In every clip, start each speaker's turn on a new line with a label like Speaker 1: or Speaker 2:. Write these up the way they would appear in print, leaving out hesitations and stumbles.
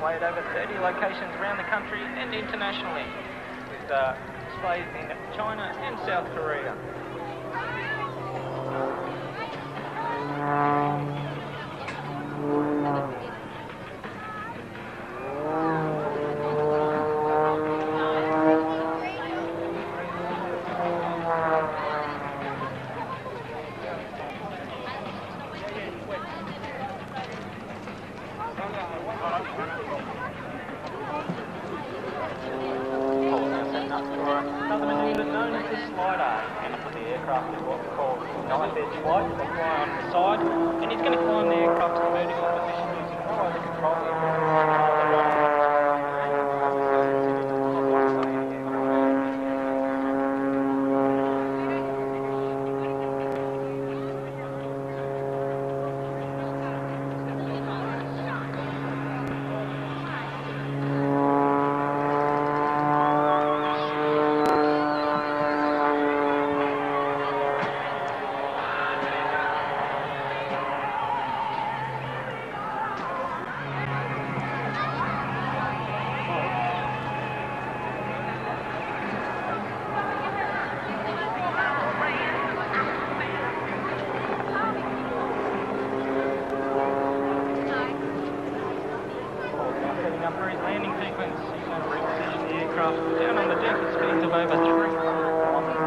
Speaker 1: displayed over 30 locations around the country and internationally, with displays in China and South Korea. Another manoeuvre known as the slider, and for the aircraft is what we call knife edge flight. We'll fly on the side, and he's going to climb the aircraft to the vertical position using all the control for his landing sequence. He's going to reposition the aircraft down on the deck at speeds of over 300 kilometres.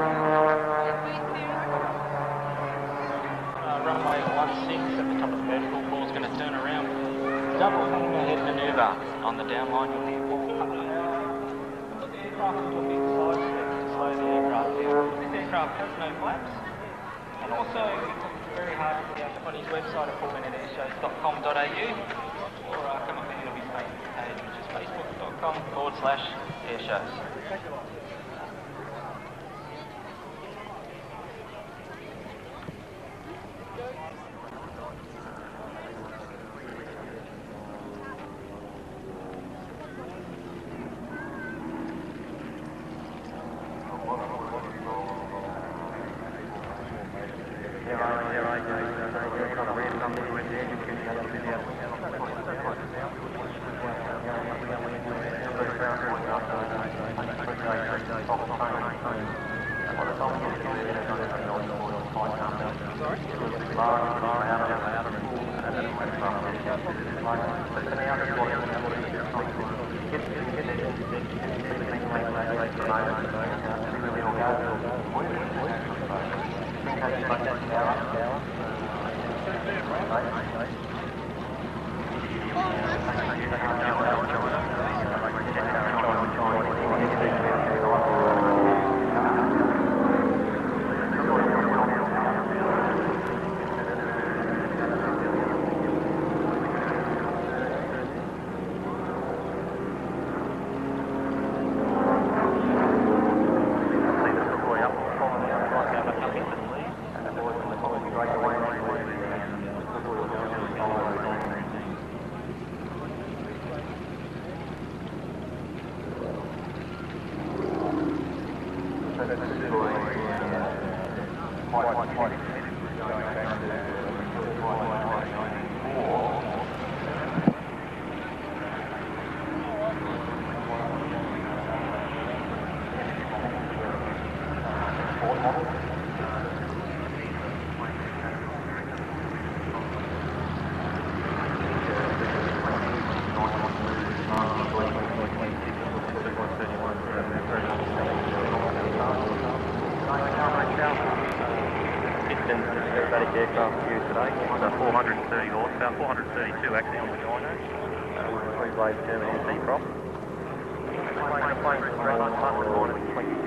Speaker 1: Runway 16 at the top of the vertical ball is going to turn around. Double head manoeuvre on the downline. You'll hear ball put the aircraft into a big side step to slow the aircraft down. This aircraft has no flaps, and also it's very hard to get on his website at 4minuteairshows.com.au, or come up with his Facebook page, which is facebook.com/airshows.
Speaker 2: Aircraft view today, 430 horsepower, 432 actually on the dyno, with a 3-blade German SE prop. Plane from Australia, plus recorded 20 G.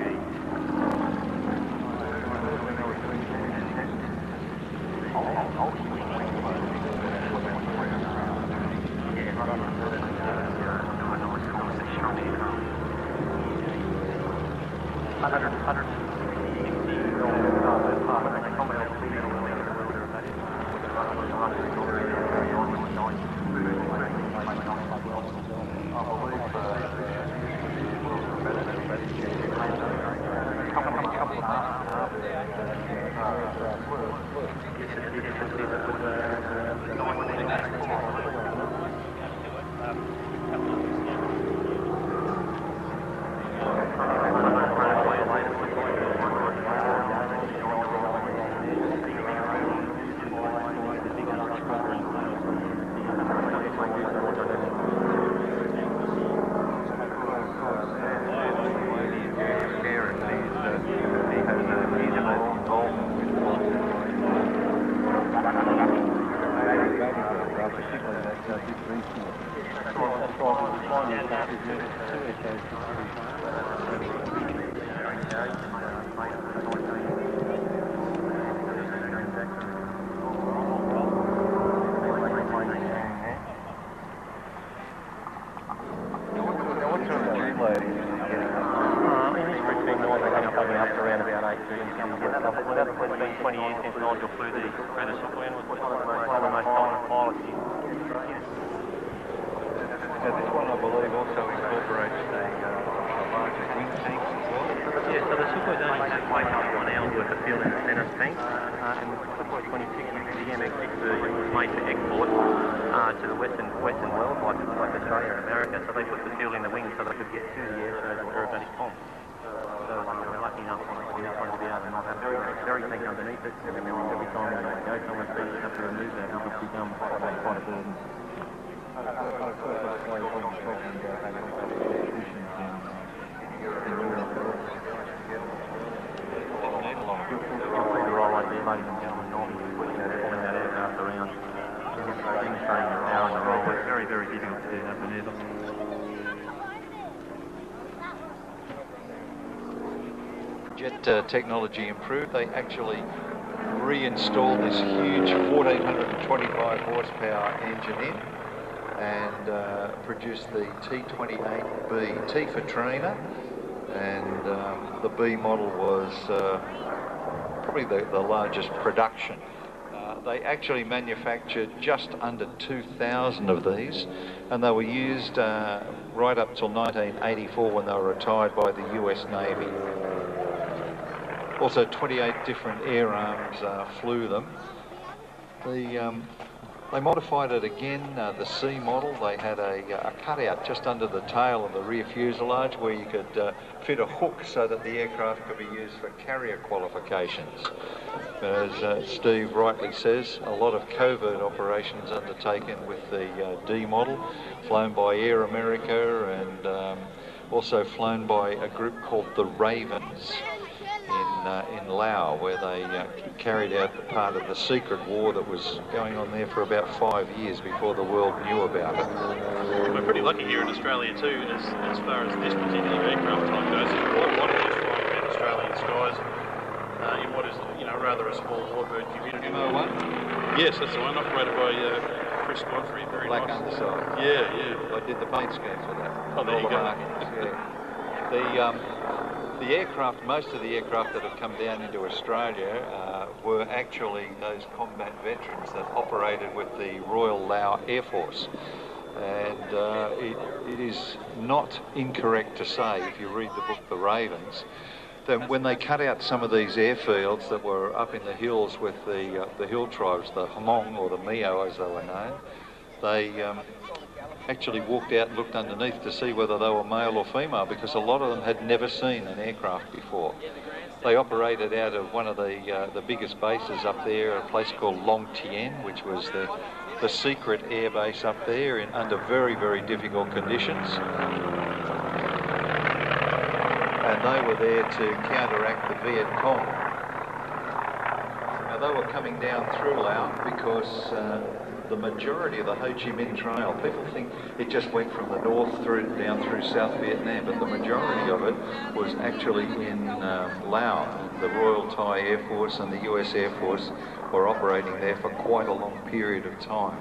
Speaker 2: particularly that distribution. That's right, we're flying these cars with two echoes. It's been 20 years since Nigel flew the Superman. Was one of the most dominant pilots here.
Speaker 3: Now this one, I believe, also incorporates the larger wing tanks as well.
Speaker 2: Yeah, so the Sukhoi only has 1 hour's worth of fuel in the centre tank, and the Sukhoi 26, the MX6 version, was made for export to the Western world, like Australia and America. So they put the fuel in the wings so they could get to the air shows with aerobatic pumps. So we're lucky enough to be able to not have very tank underneath it, and every time we go somewhere, so you have to remove that, which becomes quite a burden. Ladies and gentlemen, normally pulling that aircraft around, demonstrating the power and the roll. It's very, very difficult to do that manoeuvre.
Speaker 3: Jet technology improved. They actually reinstalled this huge 1425 horsepower engine in and produced the T28B, T for trainer, and the B model was probably the largest production. They actually manufactured just under 2,000 of these, and they were used right up till 1984 when they were retired by the US Navy. Also 28 different air arms flew them. They modified it again, the C model. They had a cutout just under the tail of the rear fuselage where you could fit a hook so that the aircraft could be used for carrier qualifications. As Steve rightly says, a lot of covert operations undertaken with the D model, flown by Air America and also flown by a group called the Ravens in Laos, where they carried out part of the secret war that was going on there for about 5 years before the world knew about it.
Speaker 4: We're pretty lucky here in Australia too, as far as this particular aircraft type goes. There's quite a lot of us flying around Australian skies in what is, rather a small warbird community.
Speaker 3: MO1?
Speaker 4: Yes, that's the one, operated by Chris Godfrey. Very
Speaker 3: Black
Speaker 4: nice.
Speaker 3: underside.
Speaker 4: Yeah.
Speaker 3: I did the paint scheme for that.
Speaker 4: Oh, there you go.
Speaker 3: Yeah. The aircraft, most of the aircraft that have come down into Australia were actually those combat veterans that operated with the Royal Lao Air Force. And it is not incorrect to say, if you read the book The Ravens, that when they cut out some of these airfields that were up in the hills with the hill tribes, the Hmong or the Mio as they were known, they actually walked out and looked underneath to see whether they were male or female, because a lot of them had never seen an aircraft before. They operated out of one of the biggest bases up there, a place called Long Tien, which was the secret air base up there under very, very difficult conditions. And they were there to counteract the Viet Cong. Now they were coming down through Laos because the majority of the Ho Chi Minh Trail, people think it just went from the north down through South Vietnam, but the majority of it was actually in Laos. The Royal Thai Air Force and the US Air Force were operating there for quite a long period of time.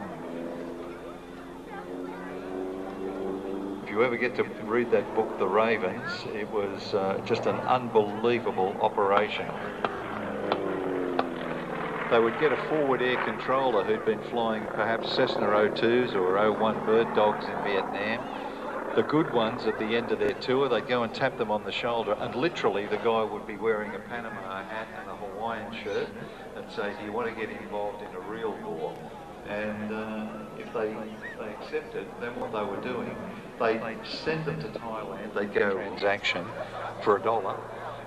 Speaker 3: If you ever get to read that book, The Ravens, it was just an unbelievable operation. They would get a forward air controller who'd been flying perhaps Cessna 02s or 01 Bird Dogs in Vietnam. The good ones at the end of their tour, they'd go and tap them on the shoulder, and literally the guy would be wearing a Panama hat and a Hawaiian shirt and say, do you want to get involved in a real war? And if they accepted, then what they were doing, they'd send them to Thailand, they'd go transaction for $1,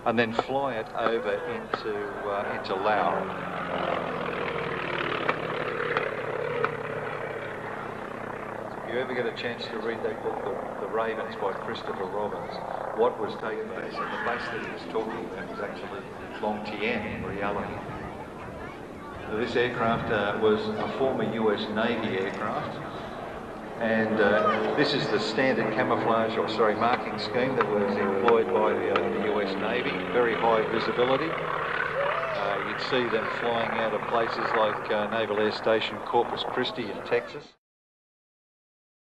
Speaker 3: and then fly it over into Laos. If you ever get a chance to read that book, The Ravens by Christopher Robbins, what was taking place, and the base that he was talking about was actually Long Tien in reality. This aircraft was a former US Navy aircraft, and this is the standard camouflage, or sorry, marking scheme that was employed by the US Navy. Very high visibility. You'd see them flying out of places like Naval Air Station Corpus Christi in Texas.